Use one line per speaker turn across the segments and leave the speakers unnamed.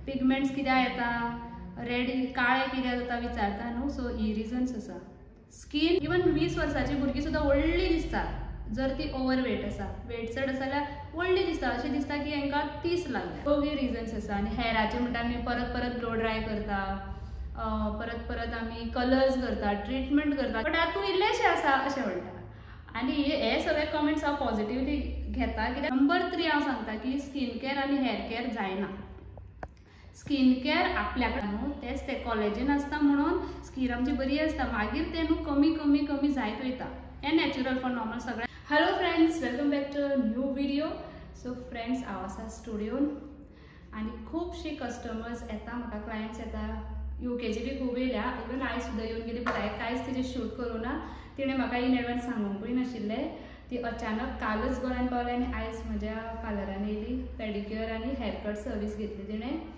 Pigments कित्याक येता, red काळे कित्याक जाता विचारता न्हू. सो ही रिजन्स आसा. स्कीन इवन 20 वर्साची भुरगीं सुद्दां व्हडली दिसता जर ती ओवरवेट आसा. वेट चड आसा जाल्यार व्हडली दिसता, अशें दिसता की हांकां 30 लागल्या. सो ही रिजन्स आसा. आनी हेराचे म्हणटा आमी परत परत ब्लो ड्राय करता, परत परत आमी कलर्स करता, ट्रिटमेंट करता, बट आतां इल्लेशें आसा अशें म्हणटा. आनी हे सगळे कमेंट्स हांव पॉझिटिवली घेता. कित्याक नंबर 3 हांव सांगता की स्कीन केअर आनी हेअर केअर जायना. स्कीन केअर आपल्या कडेन न्हू, तेच ते कॉलेजीन आसता म्हणून स्कीन आमची बरी आसता, मागीर ते न्हू कमी कमी कमी जायत वयता. हें नॅचरल फॉर नॉर्मल सगळें. Hello friends, welcome back to new video. So friends, हांव आसा स्टुडियोन आनी खुबशीं कस्टमर्स येता, म्हाका क्लायंट्स येता. UKची बी खूब येयल्या, इवन आयज सुद्दां येवन गेली, बट हांवें कांयच तिजें शूट करूं ना. तिणें म्हाका इन एडवान्स सांगूंकूय नाशिल्लें. ती अचानक कालच गोंयांत पावली आनी आयज म्हज्या पार्लरान येयली. पॅडिक्युअर आनी हेअर कट सर्वीस घेतली तिणें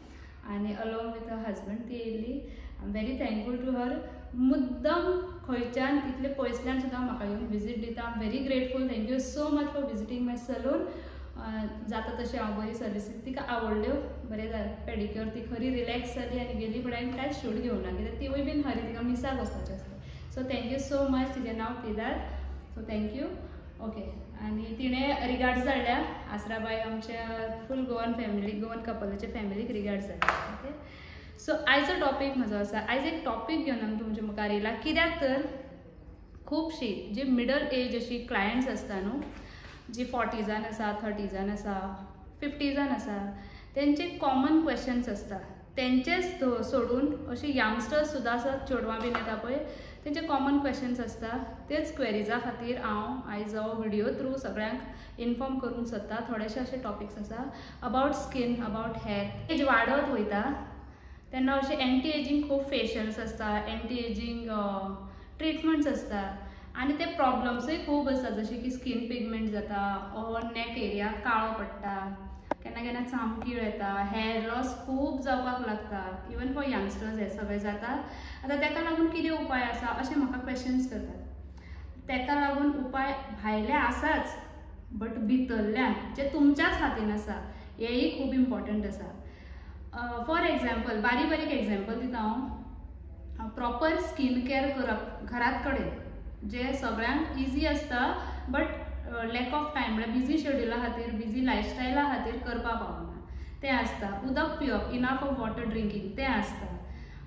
आनी अलोंग विथ हर हजबंड ती येयली. I am very thankful to her. मुद्दम खंयच्यान इतले पयसल्यान सुद्दां म्हाका येवन विजीट दिता. I am very grateful. Thank you so much for visiting my salon. जाता तशें हांव बरी सर्वीस तिका आवडल्यो, बरें जालें. पॅडिक्युअर ती खरी रिलॅक्स जाली आनी गेली, बट हांवें कांयच शूट घेवं ना कित्याक तिवूय बीन खरी तिका मिसाक वचपाचें आसलें. So thank you so much. तिजें नांव केदार. So thank you. ओके. आनी तिणें रिगार्ड्स धाडल्या आसराबाई, आमच्या फूल गोवन फॅमिलीक, गोवन कपलाच्या फॅमिलीक रिगार्ड्स धाडल्या. ओके. सो आयचो टॉपीक म्हजो आसा. आयज एक टॉपीक घेवन आमी तुमच्या मुखार येयला. कित्याक तर खुबशीं जी मिडल एज अशी क्लायंट्स आसता न्हू, जी 40जान आसा, 30जान आसा, 50जान आसा, तेंचे कॉमन क्वेश्चन्स आसता. तेंचेच सोडून अशी यंगस्टर्स सुद्दां आसात, चेडवां बीन येता पळय, तेंचे कॉमन क्वेश्चन्स आसता. तेच क्वेरीजा खातीर हांव आयज हो व्हिडिओ थ्रू सगळ्यांक इन्फॉर्म करूंक सोदता. थोडेशे अशे टॉपिक्स आसा about skin, about hair. Age वाडत वयता तेन्ना अशे एंटी एजींग खूब फेशियल्स आसता, एंटी एजींग ट्रिटमेंट्स आसता आनी ते प्रॉब्लम्सूय खूब आसता, जशे की स्कीन पिगमेंट जाता, ओर नेक एरिया काळो पडटा, केन्ना केन्ना चामकीळ येता, हेअर लॉस खूब जावपाक लागता. इवन फॉर यंगस्टर्स हे सगळें जाता. आतां ताका लागून कितें उपाय आसा अशें म्हाका क्वेश्चन्स करतात. ताका लागून उपाय भायले आसाच, बट भितरल्यान जे तुमच्याच हातीन आसा हेंय खूब इम्पॉर्टंट आसा. फॉर एग्जाम्पल, बारीक बारीक एग्जाम्पल दिता हांव. प्रॉपर स्कीन केअर करप घरात कडेन जे सगळ्यांक इजी आसता, बट लॅक ऑफ टायम म्हळ्यार बिजी शेड्युला खातीर, बिजी लायफस्टायला खातीर करपा पावना तें आसता. उदक पिवप, इनफ ऑफ वॉटर ड्रिंकींग तें आसता.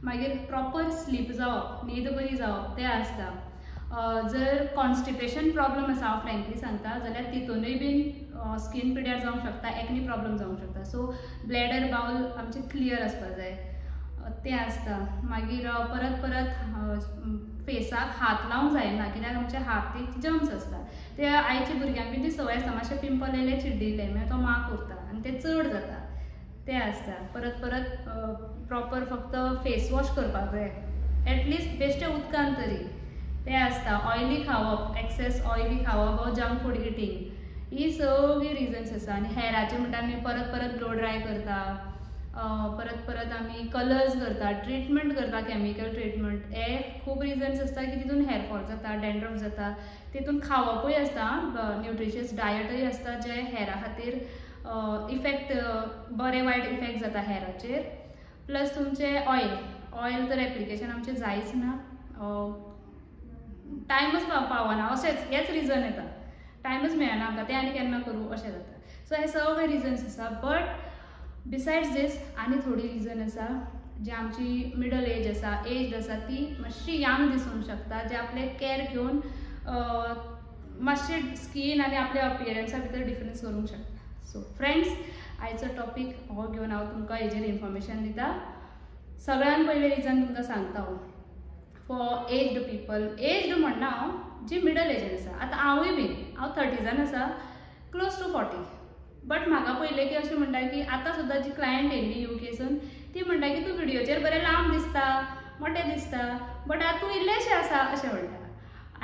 मागीर प्रॉपर स्लीप जावप, न्हीद बरी जावप तें आसता. जर कॉन्स्टिपेशन प्रॉब्लम आसा, हांव फ्रँकली सांगता, जाल्यार तितूनय बीन स्कीन पिड्यार जावंक शकता, एक्नी प्रॉब्लम जावंक शकता. सो ब्लॅडर बाउल आमचे क्लियर आसपाक जाय, तें आसता. मागीर परत परत फेसाक हात लावंक जायना, कित्याक आमच्या हातीक जर्म्स आसता. ते आयच्या भुरग्यांक बी ती संवय आसता, मातशें पिंपल येयलें चिड्डिल्लें मागीर तो माग उरता आनी तें चड जाता, तें आसता. परत परत प्रॉपर फक्त फेस वॉश करपाक जाय, एटलिस्ट बेश्टे उदकान तरी, तें आसता. ऑयली खावप, एक्सेस ऑयली खावप वा जंक फूड इटींग, ही सगळी रिजन्स आसा. आनी हेअराचे म्हणटा आमी परत परत ब्लो ड्राय करता, परत परत आमी कलर्स करता, ट्रिटमेंट करता, केमिकल ट्रिटमेंट. हे खूब रिजन्स आसता की तितून हेअरफॉल जाता, डॅन्ड्रफ जाता. तितून खावपूय आसता, न्यूट्रिशियस डायटय आसता, जे हेअरा खातीर इफेक्ट, बरे वायट इफेक्ट जाता हेअराचेर. प्लस तुमचे ऑयल तर एप्लिकेशन आमचें जायच ना, टायमच पावना, अशेंच हेच रिजन येता. टायमच मेळना आमकां, तें आनी केन्ना करूं अशें जाता. सो हे सगळे रिजन्स आसा. बट बिसायड्स दीस आनी थोडी रिजन आसा, जी आमची मिडल एज आसा, एज आसा, ती मातशी यंग दिसूंक शकता, जे आपले केअर घेवन मातशे स्कीन आनी आपल्या अपियरन्सा भितर डिफरन्स करूंक शकता. सो फ्रेंड्स, आयचो टॉपीक हो घेवन हांव तुमकां हेजेर इन्फॉर्मेशन दिता. सगळ्यान पयलें रिजन तुमकां सांगता हांव. फॉर एज्ड पीपल, एज्ड म्हणना हांव, जी मिडल एजान आसा. आतां हांवूय बीन, हांव 30जान आसा, क्लोज टू 40. बट म्हाका पयलें की अशें म्हणटा की आतां सुद्दां जी क्लायंट येयल्ली UKसून, ती म्हणटा की तूं व्हिडिओचेर बरें लांब दिसता, मोटें दिसता, बट आतां तूं इल्लेशें आसा अशें म्हणटा.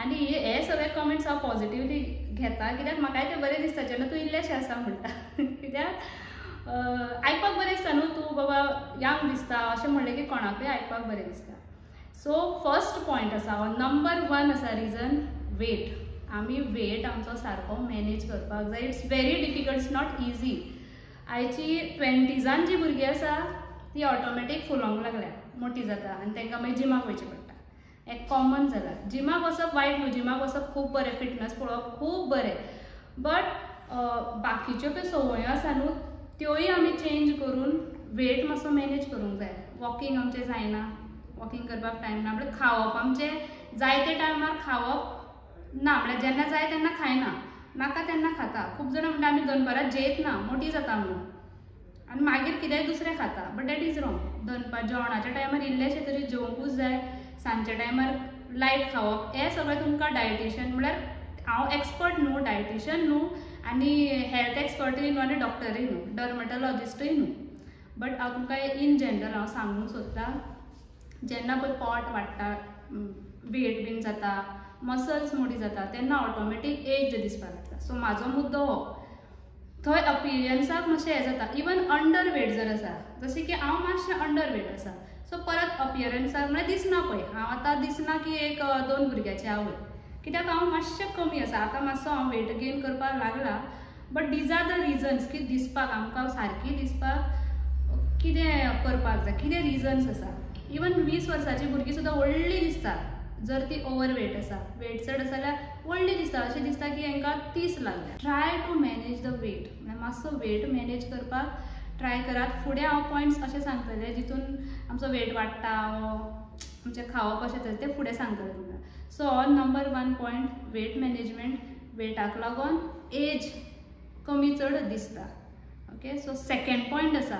आनी हे सगळे कमेंट्स हांव पॉझिटिवली घेता, कित्याक म्हाकाय तें बरें दिसता जेन्ना तूं इल्लेशें आसा म्हणटा. कित्याक आयकपाक बरें दिसता न्हू, तूं बाबा यंग दिसता अशें म्हणलें की कोणाकूय आयकपाक बरें दिसता. सो फर्स्ट पॉयंट आसा, नंबर 1 आसा रिजन, वेट. आमी वेट आमचो सारको मॅनेज करपाक जाय. It's very difficult, it's not easy. आयची 20जान जी भुरगीं आसा ती ऑटोमॅटीक फुलोंक लागल्या, मोठी जाता आनी तांकां मागीर जिमाक वयचें पडटा। एक कॉमन जाला। जिमाक वचप वायट न्हू, जिमाक वचप खूब बरें, फिटनस पळोवप खूब बरें, बट बाकीच्यो ज्यो संवयो आसा न्हू त्योय आमी चेंज करून वेट मातसो मॅनेज करूंक जाय। वॉकिंग आमचें जायना, वॉकिंग करपाक टायम ना, म्हणजे खावप आमचें जाय ते टायमार खावप ना, म्हणजे जेन्ना जाय तेन्ना खायना, नाका तेन्ना खाता। खूब जाणां म्हणटा आमी दनपारां जेयत ना, मोटी जाता म्हणून, आनी मागीर कितेंय दुसरें खाता, बट दॅट इज रॉंग। दनपार जेवणाच्या टायमार इल्लेशें तरी जेवंकूच जाय, सांजच्या टायमार लायट खावप, हें सगळें तुमकां डायटिशियन, म्हळ्यार हांव एक्सपर्ट न्हू, डायटिशियन न्हू आनी हेल्थ एक्सपर्टूय न्हू आनी डॉक्टरूय न्हू, डर्मेटोलॉजिस्टूय न्हू, बट हांव तुमकां इन जनरल हांव सांगूंक सोदतां, जेन्ना पळय पोट वाडटा, वेट बीन जाता, मसल्स मोटी जाता, तेन्ना ऑटोमॅटीक एज दिसपाक लागता। सो म्हाजो मुद्दो हो, थंय अपियरन्साक मातशें हें जाता, इवन अंडर वेट जर आसा, जशें की हांव मातशें अंडर वेट आसा, सो परत अपियरन्साक म्हळ्यार दिसना पळय, हांव आतां दिसना की एक 2 भुरग्याची आवय, कित्याक हांव मातशें कमी आसा, आतां मातसो हांव वेट गेन करपाक लागला, but these are the reasons की दिसपाक आमकां सारकी दिसपाक कितें करपाक जाय, कितें रिजन्स आसा। इवन 20 वर्साची भुरगीं सुद्दां व्हडलीं दिसता जर ती ओवर वेट आसा, वेट चड आसा जाल्यार व्हडलीं दिसता, अशें दिसता की हांकां 30 लागल्या। Try to manage the weight, म्हळ्यार मातसो वेट मॅनेज करपाक ट्राय करात। फुडें हांव पॉयंट्स अशें सांगतलें जितून आमचो वेट वाडटा, आमचें खावप अशें तरें तें फुडें सांगतलें तुमकां। So number 1 point, weight management, वेटाक लागून एज कमी चड दिसता। ओके, सो सेकंड पॉयंट आसा,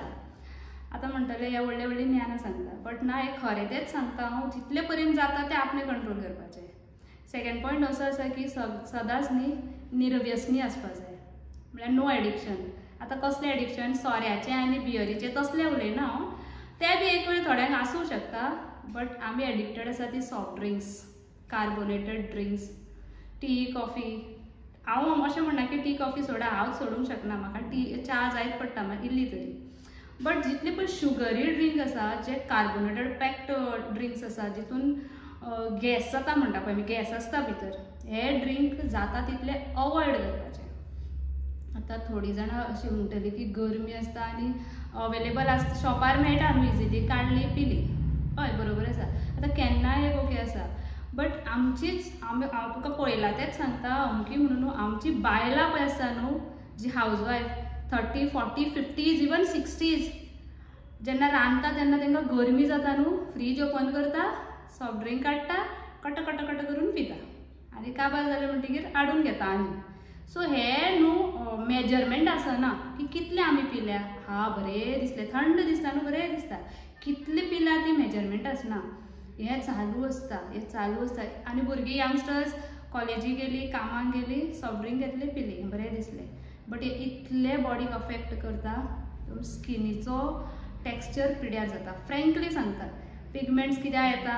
आतां म्हणटले हे व्हडले व्हडले ज्ञान सांगता, बट ना, हे खरें तेच सांगता हांव, जितले पर्यंत जाता ते आपणें कंट्रोल करपाचें। सेकंड पॉयंट असो आसा की सदांच न्ही निर्व्यसनी आसपाक जाय, म्हळ्यार नो एडिक्शन। आतां कसलें एडिक्शन, सोऱ्याचें आनी बियरीचें तसलें उलयना हांव, तें बी एक वेळ थोड्यांक आसूं शकता, बट आमी एडिक्टेड आसा ती soft drinks, carbonated drinks, T, coffee. हांव अशें म्हणना की टी कॉफी सोडा, हांव सोडूंक शकना, म्हाका च्या जायत पडटा मागीर इल्ली तरी, बट जितले पण शुगरी ड्रिंक आसा, जे कार्बोनेटेड पॅक्ड ड्रिंक्स आसा, जितून गॅस जाता म्हणटा पळय आमी, गॅस आसता भितर, हे ड्रिंक जाता तितले अवॉयड करपाचे। आतां थोडीं जाणां अशीं म्हणटलीं की गरमी आसता आनी अवेलेबल आसता, शॉपार मेळटा न्हू इजिली, काडली पिली, हय बरोबर आसा। आतां केन्नाय एक ओके आसा, बट आमचीच हांव तुका पळयलां तेंच सांगता, अमकी म्हणून न्हू, आमची बायलां पळय आसता न्हू, जी हावजवायफ 30, 40, 50s, इवन 60s, जेन्ना रांदता तेन्ना तांकां गरमी जाता न्हू, फ्रीज ओपन करता, सॉफ्ट ड्रिंक काडटा, कट कट कट करून पिता, आनी काबार जालें म्हणटकीर हाडून घेता आनी। सो हे न्हू मेजरमेंट आसना की कितले आमी पिल्या, हा बरें दिसलें, थंड दिसता न्हू, बरें दिसता, कितले पिल्या ती मेजरमेंट आसना, हें चालू आसता, हें चालू आसता। आनी भुरगीं यंगस्टर्स कॉलेजीक गेलीं, कामाक गेलीं, सॉफ्ट ड्रिंक घेतलें, पिली, बरें दिसलें, बट हे इतले बॉडीक अफेक्ट करता, स्किनीचो टेक्स्चर पिड्यार जाता। फ्रँकली सांगता, पिगमेंट्स कित्याक येता,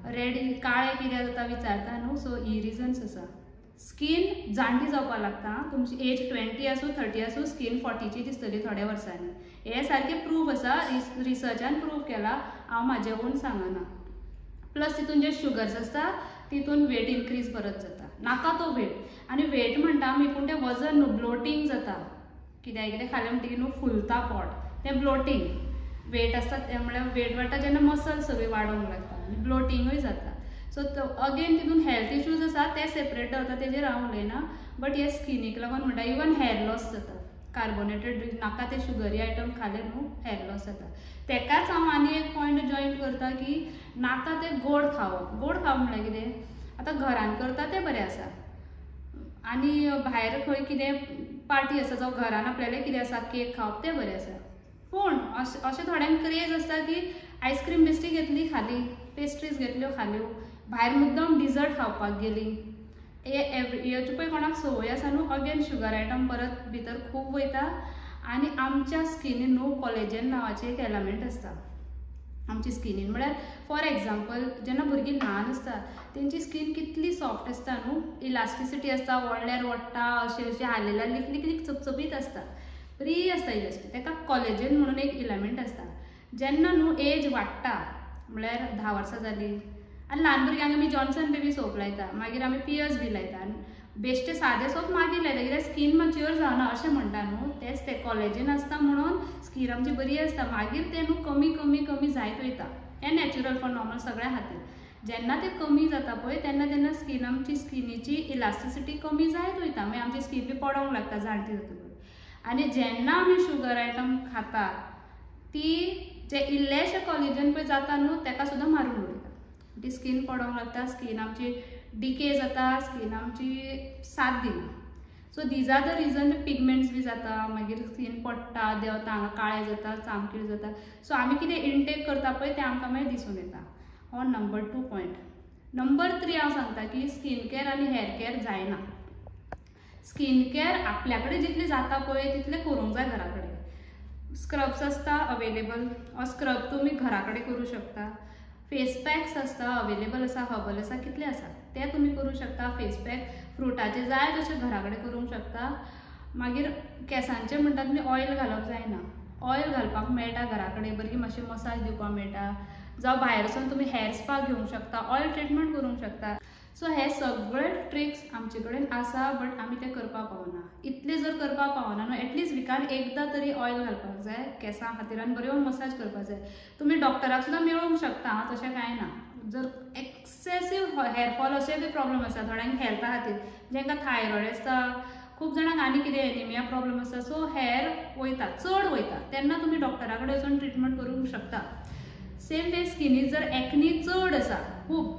रेड काळे कित्याक जाता विचारता न्हू, सो ही रिजन्स आसा। स्कीन जाणटी जावपाक लागता, तुमची एज 20 आसूं, 30 आसूं, स्कीन 40ची दिसतली थोड्या वर्सांनी, हे सारकें प्रूफ आसा, रिसर्चान प्रूफ केला, हांव म्हाजें ओन सांगना। प्लस तितून जे शुगर्स आसता तितून वेट इनक्रीज परत जाता, नाका तो वेट, आनी वेट म्हणटा आमी पूण तें वजन न्हू, ब्लोटींग जाता, कित्याक कितें खालें म्हणटकीर न्हू फुलता पोट, तें ब्लोटींग। वेट आसता तें म्हळ्यार वेट वाडटा जेन्ना मसल्स सगळे वाडोंक लागता, आनी ब्लोटींगूय जाता। सो अगेन तितून हेल्थ इश्यूज आसा ते सेपरेट जाता, तेजेर हांव उलयना, बट हे स्किनीक लागून म्हणटा, इवन हेअर लॉस जाता, कार्बोनेटेड ड्रिंक नाका ते शुगरी आयटम खाले न्हू हेअर लॉस जाता। तेकाच हांव आनी एक पॉयंट जॉयंट करता की नाका ते गोड खावप, गोड खावप म्हळ्यार कितें, आतां घरान करता तें बरें आसा, आनी भायर खंय कितें पार्टी आसा जावं घरान आपल्यालें कितें आसा, केक खावप तें बरें आसा, पूण अशें थोड्यांक क्रेज आसता की आयस्क्रीम बिस्ट्री घेतली खाली, पेस्ट्रीज घेतल्यो खाल्यो, भायर मुद्दम डिजर्ट खावपाक गेली, हेची पळय कोणाक संवय आसा न्हू, अगेन शुगर आयटम परत भितर खूब वयता, आनी आमच्या स्किनीन न्हू कोलेजन नांवाचें एक एलिमेंट आसता आमची स्किनीन, म्हळ्यार फॉर एग्जाम्पल जेन्ना भुरगीं ल्हान आसता तेंची स्कीन कितली सॉफ्ट आसता न्हू, इलास्टिसिटी आसता, ओडल्यार ओडटा, अशें हालयल्यार लिक लिक चपचपीत आसता, बरी आसता इलास्टिक, तेका कोलेजन म्हणून एक एलिमेंट आसता। जेन्ना न्हू एज वाडटा, म्हळ्यार 10 वर्सां जालीं, आनी ल्हान भुरग्यांक आमी जॉन्सन बेबी सोप लायता, मागीर आमी पियर्स बी लायता, बेश्टे सादे सोप मागीर लायता कित्याक स्कीन मच्युअर जावना अशें म्हणटा न्हू, तेच ते कॉलेजीन आसता म्हणून स्कीन आमची बरी आसता, मागीर ते न्हू कमी कमी कमी जायत वयता. हें नॅचरल फॉर नॉर्मल सगळ्या खातीर. जेन्ना ते कमी जाता पळय तेन्ना तेन्ना स्कीन आमची स्किनीची इलास्टिसिटी कमी जायत वयता, मागीर आमची स्कीन बी पडोंक लागता जाणटी जातकच. आनी जेन्ना आमी शुगर आयटम खाता ती जे इल्लेशे कॉलेजन पळय जाता न्हू ताका सुद्दां मारून उडयता. ती स्कीन पडोंक लागता, स्कीन आमची डिके जाता, स्कीन आमची साथ दिना. So these are the reason. Pigments बी जाता, मागीर स्कीन पडटा, देंवता, हांगा काळें जाता, चामखीळ जाता. सो आमी कितें इनटेक करता पळय तें आमकां मागीर दिसून येता. हो नंबर 2 पॉयंट. नंबर 3 हांव सांगता की स्कीन केअर आनी हेअर केअर जायना. स्कीन केअर आपल्या कडेन जितलें जाता पळय तितलें करूंक जाय घरा कडेन. स्क्रब्स आसता अवेलेबल, हो स्क्रब तुमी घरा कडेन करूं शकता. फेस पॅक्स आसता अवेलेबल आसा, हर्बल आसा, कितले आसा ते तुमी करूं शकता. फेस पॅक फ्रुटाचे जाय तशे घरा कडेन करूंक शकता. मागीर केंसांचे म्हणटा तुमी ऑयल घालप जायना. ऑयल घालपाक मेळटा घरा कडेन, बरी मातशी मसाज दिवपाक मेळटा. जावं भायर वचून तुमी हेअर स्पा घेवंक शकता, ऑयल ट्रिटमेंट करूंक शकता. सो हे सगळे ट्रिक्स आमचे कडेन आसा, बट आमी ते करपाक पावना. इतले जर करपाक पावना न्हू, एटलीस्ट विकान एकदां तरी ऑयल घालपाक जाय केंसां खातीर आनी बऱ्यो मसाज करपाक जाय. तुमी डॉक्टराक सुद्दां मेळोवंक शकता, तशें कांय ना. जर एक्सेसीव हेअरफॉल अशे बी प्रॉब्लेम आसा थोड्यांक हेल्था खातीर, जेंकां थायरॉयड आसता, खूब जाणांक आनी कितें एनिमिया प्रॉब्लेम आसता, सो हेअर वयता, चड वयता, तेन्ना तुमी डॉक्टरा कडेन वचून ट्रिटमेंट करूंक शकता. सेम वे स्किनीक जर एक्नी चड आसा खूब,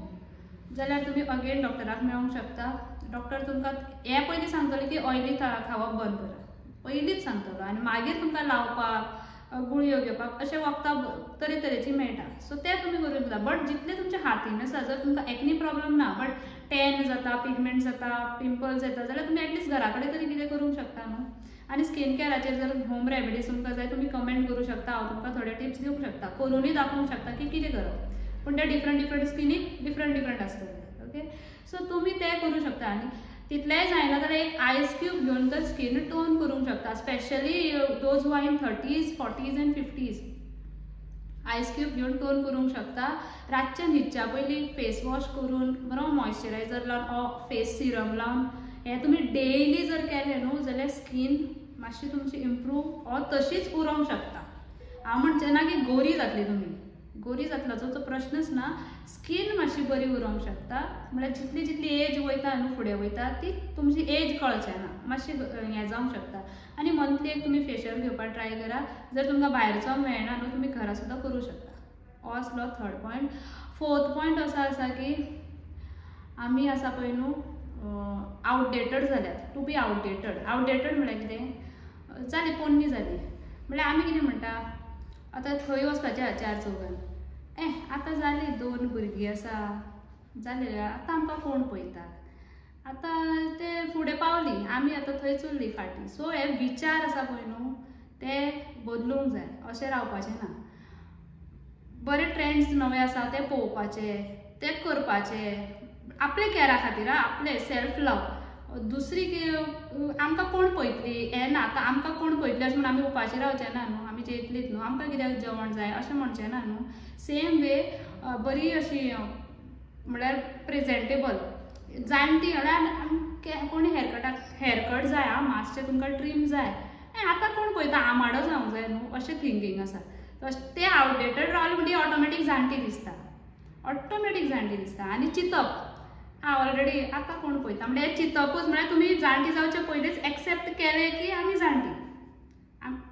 जाल्यार तुमी अगेन डॉक्टराक मेळोवंक शकता. डॉक्टर तुमकां हें पयलीं सांगतलो की ऑयली खावप बंद करा, पयलींच सांगतलो. आनी मागीर तुमकां लावपाक, गुळयो घेवपाक अशें वखदां तरेतरेची मेळटा. सो ते तुमी करूंक शकता. बट जितले तुमच्या हातीन आसा, जर तुमकां एक्नी प्रॉब्लेम ना बट टॅन जाता, पिगमेंट जाता, पिंपल्स येता, जाल्यार तुमी एटलीस्ट घरा कडेन तरी कितें करूंक शकता न्हू. आनी स्कीन केअराचेर जर होम रेमेडीज तुमकां जाय तुमी कमेंट करूंक शकता, हांव तुमकां थोडे टिप्स दिवंक शकता, करूनय दाखोवंक शकता की कितें करप. पूण ते डिफरंट स्किनीक डिफरंट आसतले. ओके, सो तुमी ते करूंक शकता. आनी तितलेंय जायना जाल्यार एक आयस क्यूब घेवन तर स्कीन टोन करूंक शकता. Specially those who are in 30s, 40s and 50s. Ice cube घेवन टोन करूंक शकता. रातच्या न्हिदच्या पयलीं फेस वॉश करून बरो मॉइश्चरायझर लावन फेस सिरम लावन हें तुमी डेली जर केलें न्हू जाल्यार स्कीन मातशी तुमची इम्प्रूव तशीच उरोंक शकता. हांव म्हणचें ना की गोरी जातली तुमी, गोरी जातलो प्रश्नच ना. स्कीन मातशी बरी उरोंक शकता. म्हळ्यार जितली जितली एज वयता न्हू, फुडें वयता ती तुमची एज कळचें ना, मातशी हें जावंक शकता. आनी मंथली एक तुमी फेशियल घेवपाक ट्राय करा. जर तुमकां भायर वचोंक मेळना न्हू, तुमी घरा सुद्दां करूं शकता. हो आसलो 3rd पॉयंट. 4th पॉयंट असो आसा की आमी आसा पळय न्हू आउटडेटेड जाल्यात. टू बी आउटडेटेड म्हळ्यार कितें जाली, पोन्नी जाली. म्हळ्यार आमी कितें म्हणटा, आतां थंय वचपाचें 4 चौगान, आतां जालीं 2 भुरगीं आसा, जालें आतां आमकां कोण पळयता, आतां ते फुडें पावलीं, आमी आतां थंय चल्लीं फाटीं. सो हे विचार आसा पळय न्हू ते बदलूंक जाय, अशें रावपाचें ना. बरे ट्रेंड्स नवे आसा ते पळोवपाचे, ते करपाचे, आपले कॅरा खातीर, आपले सेल्फ लव. दुसरी आमकां कोण पळयतली हें ना. आतां आमकां कोण पळयतली अशें म्हणून आमी उपाशी रावचें ना न्हू, आमी जेयतलीच न्हू, आमकां कित्याक जेवण जाय अशें म्हणचें ना न्हू. सेम वे बरी अशी म्हळ्यार प्रेजेंटेबल जाणटी, म्हळ्यार कोणी हेअरकट जाय, मातशें तुमकां ट्रीम जाय, आतां कोण पळयता, आमाडो जावंक जाय न्हू, अशें थिंकींग आसा. ते आउटडेटेड रावले म्हणजे ऑटोमॅटीक जाणटी दिसता. आनी चिंतप ऑलरेडी आतां कोण पळयता म्हणजे चिंतपूच, म्हळ्यार तुमी जाणटी जावचे पयलींच एक्सेप्ट केलें की आमी जाणटी.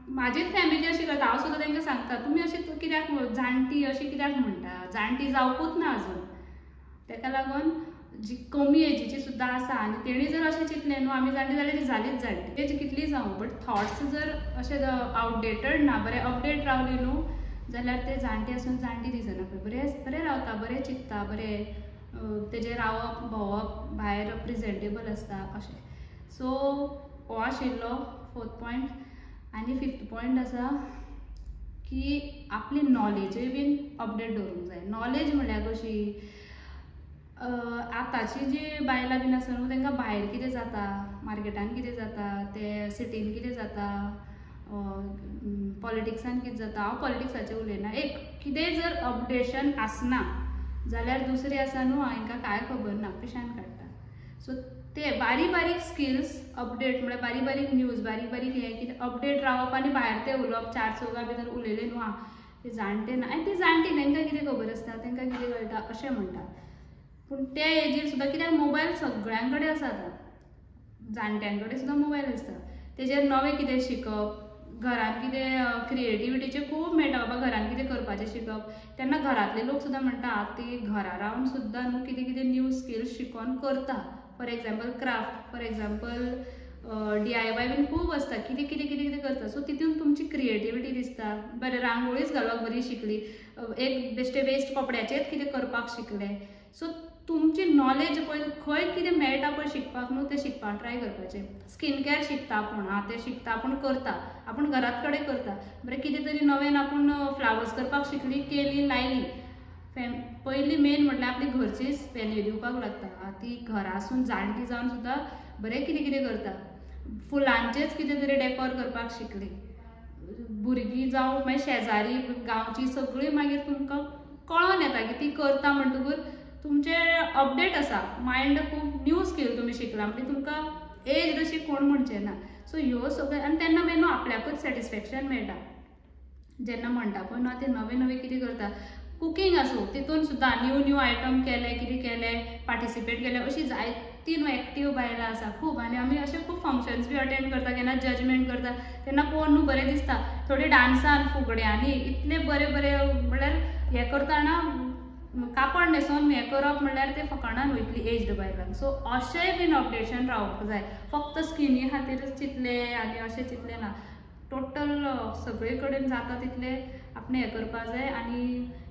म्हाजीच फॅमिली अशी करता, हांव सुद्दां तांकां सांगता तुमी अशी कित्याक जाणटी अशी कित्याक म्हणटा, जाणटी जावपूच ना अजून. ताका लागून जी कमी एजीची सुद्दां आसा आनी तेणी जर अशें चिंतलें न्हू आमी जाणटी जाल्यार ती जालीच जाणटी. एज कितली जावं, बट थॉट्स जर अशें आउटडेटेड ना, बरें अपडेट रावले न्हू जाल्यार ते जाणटी आसून जाणटी दिसना पळय, बरें रावता, बरें चिंतता, बरें तेजें रावप भोंवप, भायर प्रेजेंटेबल आसता अशें. सो हो आशिल्लो 4th पॉयंट. आनी 5th पॉयंट आसा की आपली नॉलेजूय बीन अपडेट दवरूंक जाय. नॉलेज म्हळ्यार कशी, आतांची जी बायलां बीन आसा न्हू तांकां भायर कितें जाता, मार्केटान कितें जाता, ते सिटीन कितें जाता, पॉलिटिक्सान कितें जाता, हांव पॉलिटिक्साचें उलयना, एक कितेंय जर अपडेशन आसना जाल्यार दुसरी आसा न्हू हांकां कांय खबर ना, पिशान काडटा. सो ते बारीक बारीक स्किल्स अपडेट म्हणजे बारीक बारीक न्यूज बारीक बारीक हे कितें अपडेट रावप आनी भायर ते उलोवप चार चौगा भितर उलयले न्हू हां ते जाणटे ना आनी ती जाणटी तांकां कितें खबर आसता तांकां कितें कळटा अशें म्हणटा पूण त्या एजीर सुद्दां कित्याक मोबायल सगळ्यां कडेन आसा आतां जाणट्यां कडेन सुद्दां मोबायल आसता तेजेर नवें कितें शिकप घरांत कितें क्रिएटिविटीचें खूब मेळटा बाबा घरांत कितें करपाचें शिकप तेन्ना घरांतले लोक सुद्दां म्हणटा ती घरा रावन सुद्दां न्हू कितें कितें न्यू स्किल्स शिकोन करता for example craft for example DIY बीन खूब आसता कितें कितें कितें कितें करता सो तितून तुमची क्रिएटिविटी दिसता बरें रांगोळीच घालपाक बरी शिकली एक बेश्टे वेस्ट कपड्याचेच कितें करपाक शिकले सो तुमची नॉलेज पळय खंय कितें मेळटा पळय शिकपाक न्हू तें शिकपाक ट्राय करपाचें स्किन केअर शिकता आपूण तें शिकता आपूण करता आपूण घरात कडेन करता बरें कितें तरी नवें आपूण फ्लावर्स करपाक शिकली केली लायली पयली मेन म्हटल्यार आपली घरचीच व्हॅल्यू दिवपाक लागता ती घरासून जाणटी जावन सुद्दां बरें कितें कितें करता फुलांचेच कितें तरी डेकोर करपाक शिकली भुरगीं जावं मागीर शेजारी गांवची सगळीं मागीर तुमकां कळोन येता की ती करता म्हणटकूच तुमचे अपडेट आसा मायंड खूब न्यू स्कील तुमी शिकला म्हणजे तुमकां एज अशी कोण म्हणचें ना सो ह्यो सगळ्यो आनी तेन्ना मेन आपल्याकूच सॅटिस्फॅक्शन मेळटा जेन्ना म्हणटा पळय न्हू ते नवें नवें कितें करता कुकींग आसूं तितून सुद्दां न्यू न्यू आयटम केले कितें केलें पार्टिसिपेट केलें अशी जायती न्हू एक्टीव बायलां आसा खूब आनी आमी अशे खूब फंक्शन्स बी अटेंड करता केन्ना जजमेंट करता तेन्ना पळोवन न्हू बरें दिसता थोडी डान्सान फुगड्यांनी इतले बरें बरें म्हणल्यार हें करतना कापड न्हेसोन हें करप म्हणल्यार तें फकाणां वयतली एज्ड बायलांक सो अशेंय बीन अपडेशन रावपाक जाय फक्त स्किनी खातीरच चिंतलें आनी अशें चिंतलें ना टोटल सगळे कडेन जाता तितले आपणें हें करपाक जाय आनी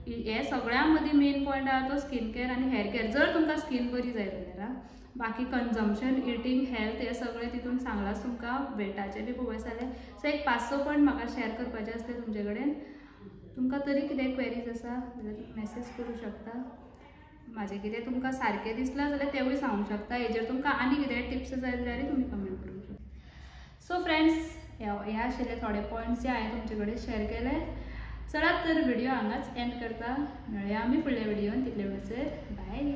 हे सगळ्यां मदीं मेन पॉयंट आहा तो स्किन केअर आनी हेअर केअर जर तुमकां स्किन बरी जाय जाल्यार बाकी कन्जम्पशन इटींग हेल्थ हे सगळें तितून सांगलाच तुमकां वेटाचें बी पळय जाल्यार सो एक 5-6 पॉयंट म्हाका शेअर करपाचे आसले तुमचे कडेन तुमकां तरी कितें क्वेरीज आसा जाल्यार तुमी मेसेज करूं शकता म्हाजें कितें तुमकां सारकें दिसलां जाल्यार तेवूय सांगूंक शकता हेजेर तुमकां आनी कितें टिप्स जाय जाल्यार तुमी कमेंट करूंक शकता सो फ्रेंड्स हे आशिल्ले थोडे पॉयंट्स जे हांवें तुमचे कडेन शेअर केले चला तर व्हिडिओ हांगाच एंड करता मेळुया आमी फुडल्या व्हिडिओन तितले वेळाचेर बाय